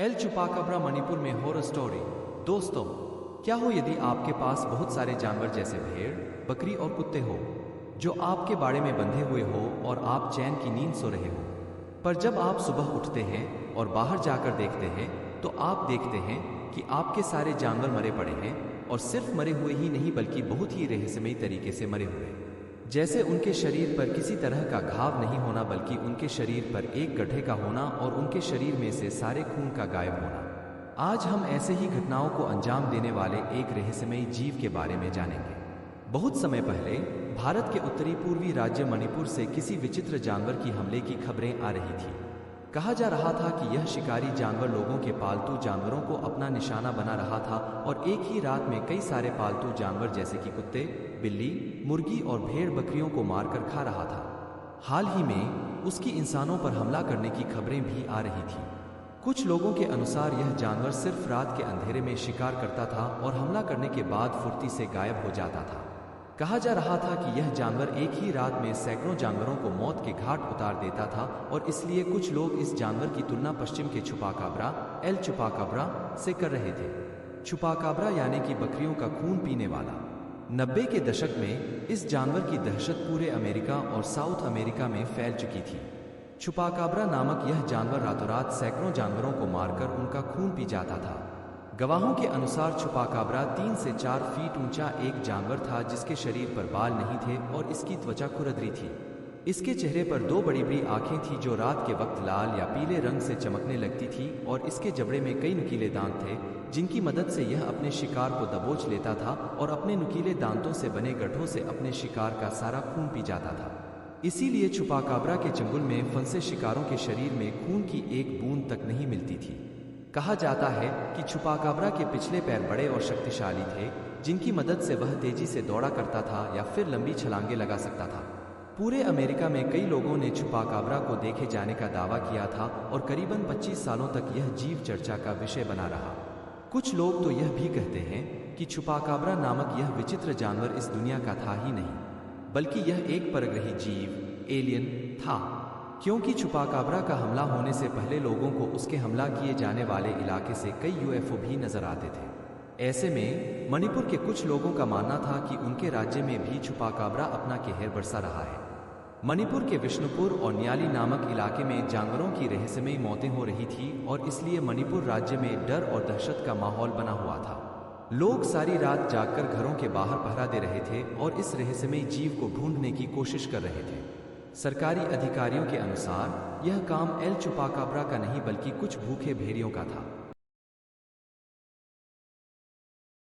L चुपाकाब्रा Manipur में horror story. दोस्तों, क्या हो यदि आपके पास बहुत सारे जानवर जैसे भेड़, बकरी और कुत्ते हो जो आपके बाड़े में बंधे हुए हो और आप चैन की नींद सो रहे हो, पर जब आप सुबह उठते हैं और बाहर जाकर देखते हैं तो आप देखते हैं कि आपके सारे जानवर मरे पड़े हैं, और सिर्फ मरे हुए ही नहीं बल्कि बहुत ही रहस्यमयी तरीके से मरे हुए। जैसे उनके शरीर पर किसी तरह का घाव नहीं होना बल्कि उनके शरीर पर एक गड्ढे का होना और उनके शरीर में से सारे खून का गायब होना। आज हम ऐसे ही घटनाओं को अंजाम देने वाले एक रहस्यमयी जीव के बारे में जानेंगे। बहुत समय पहले भारत के उत्तरी पूर्वी राज्य मणिपुर से किसी विचित्र जानवर की हमले की खबरें आ रही थी। कहा जा रहा था कि यह शिकारी जानवर लोगों के पालतू जानवरों को अपना निशाना बना रहा था और एक ही रात में कई सारे पालतू जानवर जैसे कि कुत्ते, बिल्ली, मुर्गी और भेड़ बकरियों को मारकर खा रहा था। हाल ही में उसकी इंसानों पर हमला करने की खबरें भी आ रही थी। कुछ लोगों के अनुसार यह जानवर सिर्फ रात के अंधेरे में शिकार करता था और हमला करने के बाद फुर्ती से गायब हो जाता था। कहा जा रहा था कि यह जानवर एक ही रात में सैकड़ों जानवरों को मौत के घाट उतार देता था और इसलिए कुछ लोग इस जानवर की तुलना पश्चिम के चुपाकाब्रा, एल चुपाकाब्रा से कर रहे थे। चुपाकाब्रा यानी कि बकरियों का खून पीने वाला। 90 के दशक में इस जानवर की दहशत पूरे अमेरिका और साउथ अमेरिका में फैल चुकी थी। चुपाकाब्रा नामक यह जानवर रातों रात सैकड़ों जानवरों को मारकर उनका खून पी जाता था। गवाहों के अनुसार चुपाकाब्रा 3 से 4 फीट ऊंचा एक जानवर था जिसके शरीर पर बाल नहीं थे और इसकी त्वचा खुरदरी थी। इसके चेहरे पर 2 बड़ी बड़ी आंखें थीं जो रात के वक्त लाल या पीले रंग से चमकने लगती थी, और इसके जबड़े में कई नुकीले दांत थे जिनकी मदद से यह अपने शिकार को दबोच लेता था और अपने नुकीले दांतों से बने गड्ढों से अपने शिकार का सारा खून पी जाता था। इसीलिए चुपाकाब्रा के चंगुल में फंसे शिकारों के शरीर में खून की एक बूंद तक नहीं मिलती थी। कहा जाता है कि चुपाकाब्रा के पिछले पैर बड़े और शक्तिशाली थे जिनकी मदद से वह तेजी से दौड़ा करता था या फिर लंबी छलांगे लगा सकता था। पूरे अमेरिका में कई लोगों ने चुपाकाब्रा को देखे जाने का दावा किया था और करीबन 25 सालों तक यह जीव चर्चा का विषय बना रहा। कुछ लोग तो यह भी कहते हैं कि चुपाकाब्रा नामक यह विचित्र जानवर इस दुनिया का था ही नहीं, बल्कि यह एक परग्रही जीव, एलियन था, क्योंकि चुपाकाब्रा का हमला होने से पहले लोगों को उसके हमला किए जाने वाले इलाके से कई यूएफओ भी नजर आते थे। ऐसे में मणिपुर के कुछ लोगों का मानना था कि उनके राज्य में भी चुपाकाब्रा अपना कहर बरसा रहा है। मणिपुर के विष्णुपुर और न्याली नामक इलाके में जानवरों की रहस्यमयी मौतें हो रही थी और इसलिए मणिपुर राज्य में डर और दहशत का माहौल बना हुआ था। लोग सारी रात जागकर घरों के बाहर पहरा दे रहे थे और इस रहस्यमयी जीव को ढूंढने की कोशिश कर रहे थे। सरकारी अधिकारियों के अनुसार यह काम एल चुपाकाब्रा का नहीं बल्कि कुछ भूखे भेड़ियों का था।